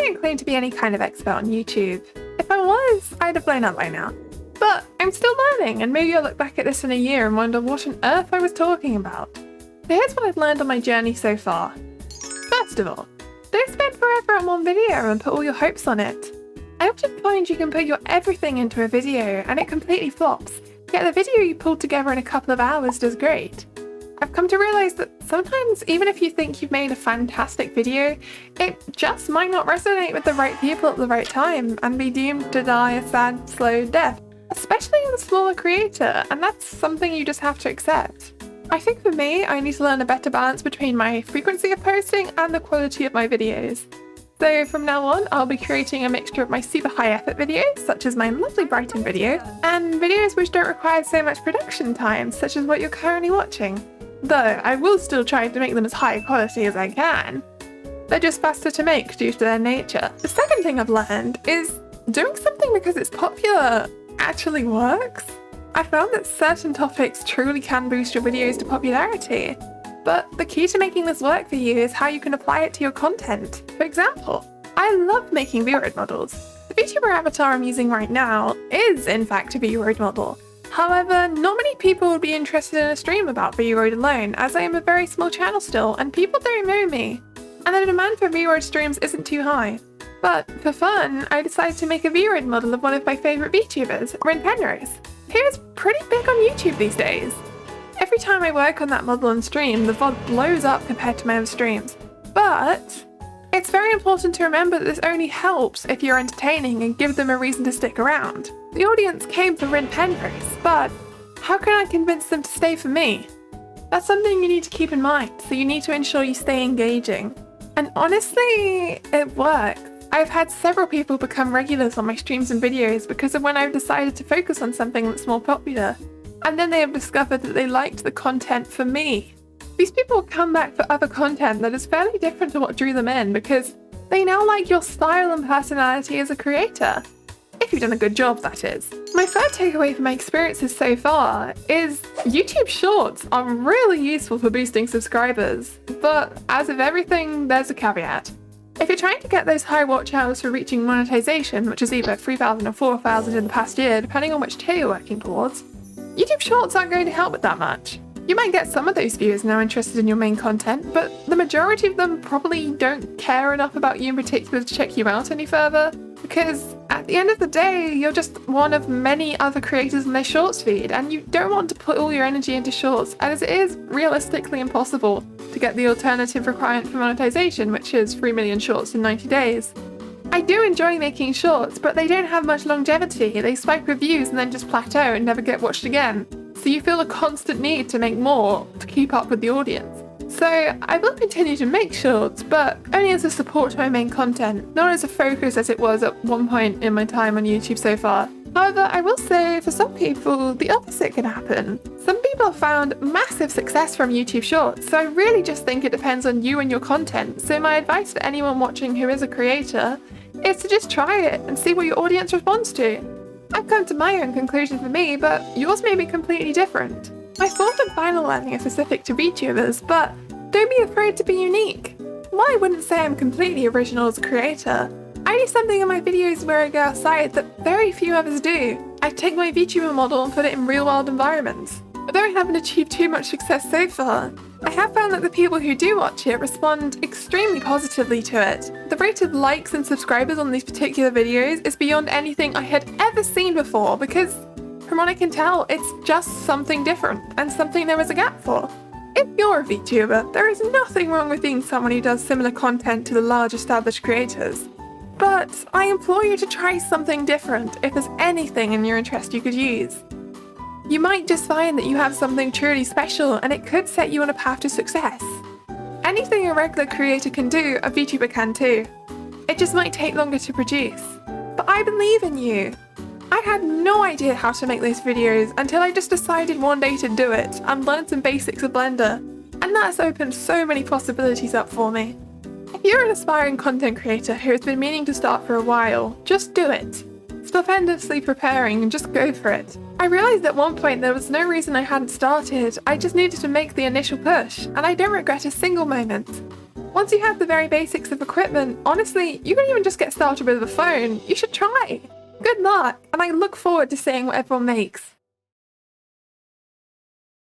don't claim to be any kind of expert on YouTube. If I was, I'd have blown up by now. But I'm still learning, and maybe I'll look back at this in a year and wonder what on earth I was talking about. So here's what I've learned on my journey so far. First of all, don't spend forever on one video and put all your hopes on it. I often find you can put your everything into a video and it completely flops, yet the video you pulled together in a couple of hours does great. I've come to realise that sometimes even if you think you've made a fantastic video, it just might not resonate with the right people at the right time and be doomed to die a sad, slow death, especially as a smaller creator, and that's something you just have to accept. I think for me, I need to learn a better balance between my frequency of posting and the quality of my videos. So from now on, I'll be creating a mixture of my super high effort videos, such as my lovely Brighton video, and videos which don't require so much production time, such as what you're currently watching. Though I will still try to make them as high quality as I can. They're just faster to make due to their nature. The second thing I've learned is doing something because it's popular actually works. I found that certain topics truly can boost your videos to popularity. But the key to making this work for you is how you can apply it to your content. For example, I love making V-Road models. The VTuber avatar I'm using right now is in fact a V-Road model. However, not many people would be interested in a stream about V-Road alone, as I am a very small channel still and people don't know me. And the demand for V-Road streams isn't too high. But for fun, I decided to make a V-Road model of one of my favourite VTubers, Rin Penrose, who is pretty big on YouTube these days. Every time I work on that model on stream, the VOD blows up compared to my other streams. But it's very important to remember that this only helps if you're entertaining and give them a reason to stick around. The audience came for Rin Penrose, but how can I convince them to stay for me? That's something you need to keep in mind, so you need to ensure you stay engaging. And honestly, it works. I've had several people become regulars on my streams and videos because of when I've decided to focus on something that's more popular. And then they have discovered that they liked the content for me. These people come back for other content that is fairly different to what drew them in because they now like your style and personality as a creator. If you've done a good job, that is. My third takeaway from my experiences so far is YouTube Shorts are really useful for boosting subscribers, but as with everything, there's a caveat. If you're trying to get those high watch hours for reaching monetization, which is either 3,000 or 4,000 in the past year, depending on which tier you're working towards, YouTube Shorts aren't going to help with that much. You might get some of those viewers now interested in your main content, but the majority of them probably don't care enough about you in particular to check you out any further, because at the end of the day, you're just one of many other creators in their Shorts feed, and you don't want to put all your energy into Shorts, as it is realistically impossible to get the alternative requirement for monetization, which is 3 million Shorts in 90 days. I do enjoy making Shorts, but they don't have much longevity. They spike with views and then just plateau and never get watched again. So you feel a constant need to make more to keep up with the audience. So I will continue to make Shorts, but only as a support to my main content, not as a focus as it was at one point in my time on YouTube so far. However, I will say for some people, the opposite can happen. Some people have found massive success from YouTube Shorts, so I really just think it depends on you and your content. So my advice for anyone watching who is a creator is to just try it and see what your audience responds to. I've come to my own conclusion for me, but yours may be completely different. My fourth and final learning is specific to VTubers, but don't be afraid to be unique. While I wouldn't say I'm completely original as a creator, I do something in my videos where I go outside that very few others do. I take my VTuber model and put it in real-world environments. Although I haven't achieved too much success so far, I have found that the people who do watch it respond extremely positively to it. The rate of likes and subscribers on these particular videos is beyond anything I had ever seen before because, from what I can tell, it's just something different and something there is a gap for. If you're a VTuber, there is nothing wrong with being someone who does similar content to the large established creators. But I implore you to try something different if there's anything in your interest you could use. You might just find that you have something truly special and it could set you on a path to success. Anything a regular creator can do, a VTuber can too. It just might take longer to produce. But I believe in you. I had no idea how to make those videos until I just decided one day to do it and learn some basics of Blender. And that's opened so many possibilities up for me. If you're an aspiring content creator who has been meaning to start for a while, just do it. Stop endlessly preparing and just go for it. I realised at one point there was no reason I hadn't started, I just needed to make the initial push, and I don't regret a single moment. Once you have the very basics of equipment, honestly, you can even just get started with a phone. You should try. Good luck, and I look forward to seeing what everyone makes.